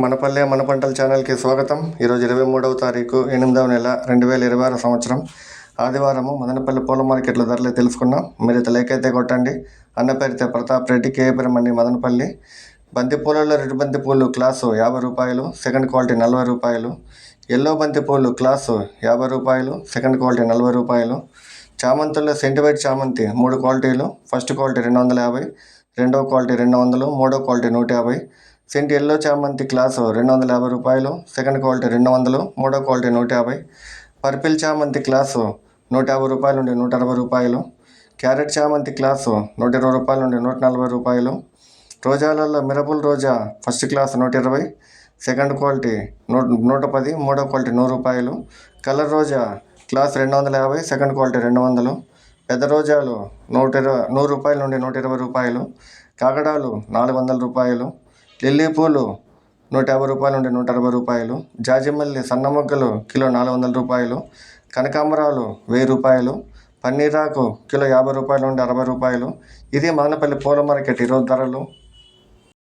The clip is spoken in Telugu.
మనపల్లె మన పంటల ఛానల్కి స్వాగతం. ఈరోజు 23వ తారీఖు 8వ నెల 2026 సంవత్సరం ఆదివారము. మదనపల్లి పూల మార్కెట్ల ధరలు తెలుసుకున్నాం. మీరు లైక్ అయితే కొట్టండి. అన్న పేరితే ప్రతాప్ రెడ్డి, కేపురం అండి, మదనపల్లి. బంతిపూలలో రెడ్ బంతిపూలు క్లాసు 50 రూపాయలు, సెకండ్ క్వాలిటీ 40 రూపాయలు. ఎల్లో బంతిపూలు క్లాసు 50 రూపాయలు, సెకండ్ క్వాలిటీ 40 రూపాయలు. చామంతుల్లో సెంటివైట్ చామంతి 3 క్వాలిటీలు, ఫస్ట్ క్వాలిటీ 250, రెండవ క్వాలిటీ 200, మూడో క్వాలిటీ 150. సెంట్ ఎల్లో చామంతి క్లాసు 250 రూపాయలు, సెకండ్ క్వాలిటీ 200, మూడో క్వాలిటీ 150. పర్పిల్ చామంతి క్లాసు 150 రూపాయల నుండి 160 రూపాయలు. క్యారెట్ చామంతి క్లాసు 120 రూపాయల నుండి 140 రూపాయలు. రోజాలలో మిరబుల్ రోజా ఫస్ట్ క్లాస్ 120, సెకండ్ క్వాలిటీ 110, మూడో క్వాలిటీ 100 రూపాయలు. కలర్ రోజా క్లాస్ 250, సెకండ్ క్వాలిటీ 200. పెద్ద రోజాలు 100 రూపాయల నుండి 120 రూపాయలు. కాగడాలు 400 రూపాయలు. లిల్లీ పూలు 150 రూపాయల నుండి 160 రూపాయలు. జాజిమల్లి సన్న మొగ్గలు కిలో 400 రూపాయలు. కనకాంబరాలు 1000 రూపాయలు. పన్నీరాకు కిలో 50 రూపాయల నుండి 60 రూపాయలు. ఇది మదనపల్లి పూల మార్కెట్ ఈరోజు ధరలు.